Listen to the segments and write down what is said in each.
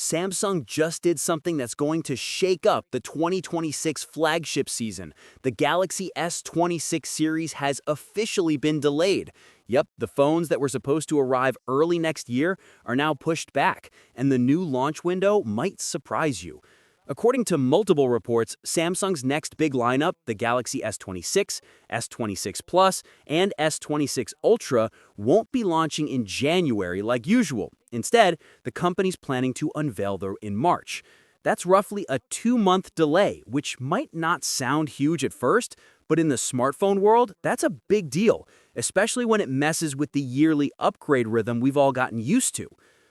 Samsung just did something that's going to shake up the 2026 flagship season. The Galaxy S26 series has officially been delayed. Yep, the phones that were supposed to arrive early next year are now pushed back, and the new launch window might surprise you. According to multiple reports, Samsung's next big lineup, the Galaxy S26, S26 Plus, and S26 Ultra, won't be launching in January like usual. Instead, the company's planning to unveil them in March. That's roughly a 2-month delay, which might not sound huge at first, but in the smartphone world, that's a big deal, especially when it messes with the yearly upgrade rhythm we've all gotten used to.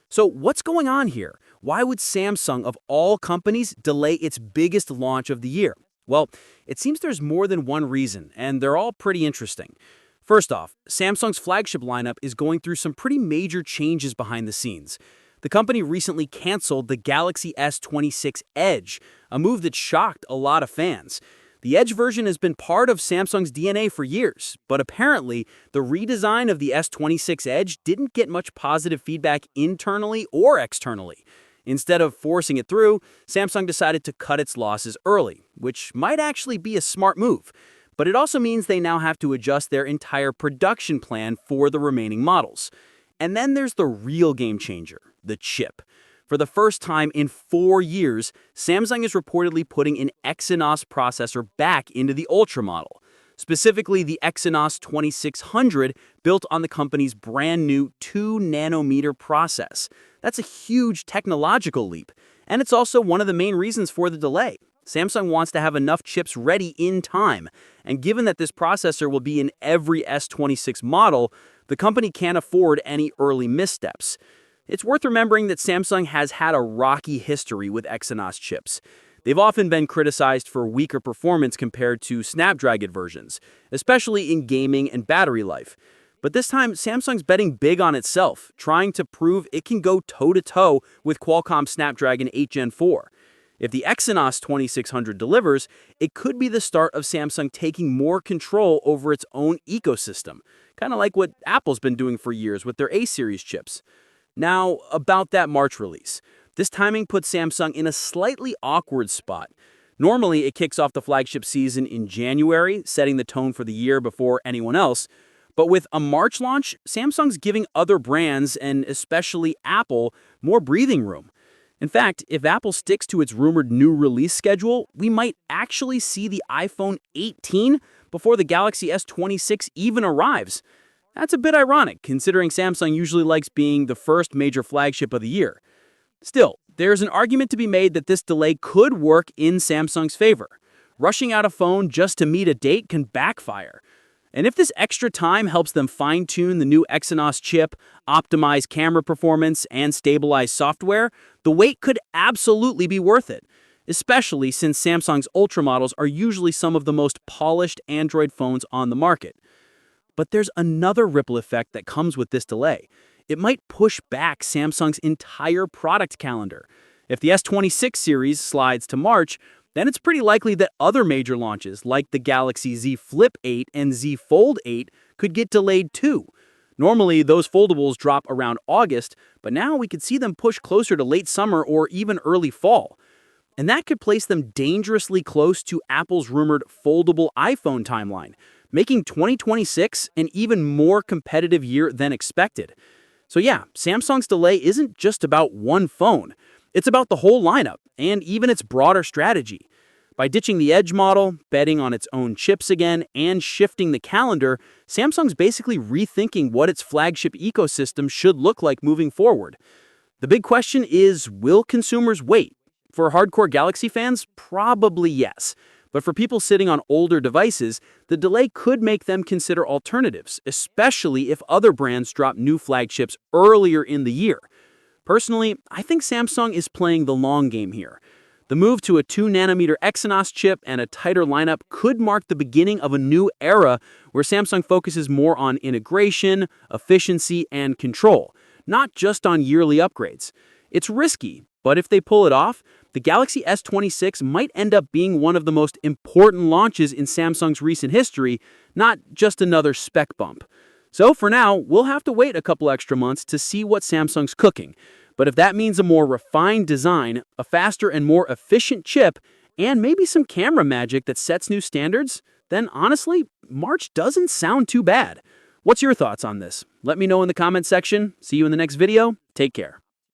So what's going on here? Why would Samsung, of all companies, delay its biggest launch of the year? Well, it seems there's more than one reason, and they're all pretty interesting. First off, Samsung's flagship lineup is going through some pretty major changes behind the scenes. The company recently canceled the Galaxy S26 Edge, a move that shocked a lot of fans. The Edge version has been part of Samsung's DNA for years, but apparently the redesign of the S26 Edge didn't get much positive feedback internally or externally. Instead of forcing it through, Samsung decided to cut its losses early, which might actually be a smart move. But it also means they now have to adjust their entire production plan for the remaining models. And then there's the real game changer, the chip. For the first time in 4 years, Samsung is reportedly putting an Exynos processor back into the Ultra model, specifically the Exynos 2600 built on the company's brand new 2-nanometer process. That's a huge technological leap, and it's also one of the main reasons for the delay. Samsung wants to have enough chips ready in time, and given that this processor will be in every S26 model, the company can't afford any early missteps. It's worth remembering that Samsung has had a rocky history with Exynos chips. They've often been criticized for weaker performance compared to Snapdragon versions, especially in gaming and battery life. But this time, Samsung's betting big on itself, trying to prove it can go toe-to-toe with Qualcomm's Snapdragon 8 Gen 4. If the Exynos 2600 delivers, it could be the start of Samsung taking more control over its own ecosystem, kind of like what Apple's been doing for years with their A-series chips. Now, about that March release. This timing puts Samsung in a slightly awkward spot. Normally, it kicks off the flagship season in January, setting the tone for the year before anyone else. But with a March launch, Samsung's giving other brands, and especially Apple, more breathing room. In fact, if Apple sticks to its rumored new release schedule, we might actually see the iPhone 18 before the Galaxy S26 even arrives. That's a bit ironic, considering Samsung usually likes being the first major flagship of the year. Still, there's an argument to be made that this delay could work in Samsung's favor. Rushing out a phone just to meet a date can backfire. And if this extra time helps them fine-tune the new Exynos chip, optimize camera performance, and stabilize software, the wait could absolutely be worth it, especially since Samsung's Ultra models are usually some of the most polished Android phones on the market. But there's another ripple effect that comes with this delay. It might push back Samsung's entire product calendar. If the S26 series slides to March, then it's pretty likely that other major launches, like the Galaxy Z Flip 8 and Z Fold 8, could get delayed too. Normally, those foldables drop around August, but now we could see them push closer to late summer or even early fall. And that could place them dangerously close to Apple's rumored foldable iPhone timeline, making 2026 an even more competitive year than expected. So yeah, Samsung's delay isn't just about one phone. It's about the whole lineup, and even its broader strategy. By ditching the Edge model, betting on its own chips again, and shifting the calendar, Samsung's basically rethinking what its flagship ecosystem should look like moving forward. The big question is, will consumers wait? For hardcore Galaxy fans, probably yes. But for people sitting on older devices, the delay could make them consider alternatives, especially if other brands drop new flagships earlier in the year. Personally, I think Samsung is playing the long game here. The move to a 2-nanometer Exynos chip and a tighter lineup could mark the beginning of a new era where Samsung focuses more on integration, efficiency, and control, not just on yearly upgrades. It's risky, but if they pull it off, the Galaxy S26 might end up being one of the most important launches in Samsung's recent history, not just another spec bump. So for now, we'll have to wait a couple extra months to see what Samsung's cooking. But if that means a more refined design, a faster and more efficient chip, and maybe some camera magic that sets new standards, then honestly, March doesn't sound too bad. What's your thoughts on this? Let me know in the comments section. See you in the next video. Take care.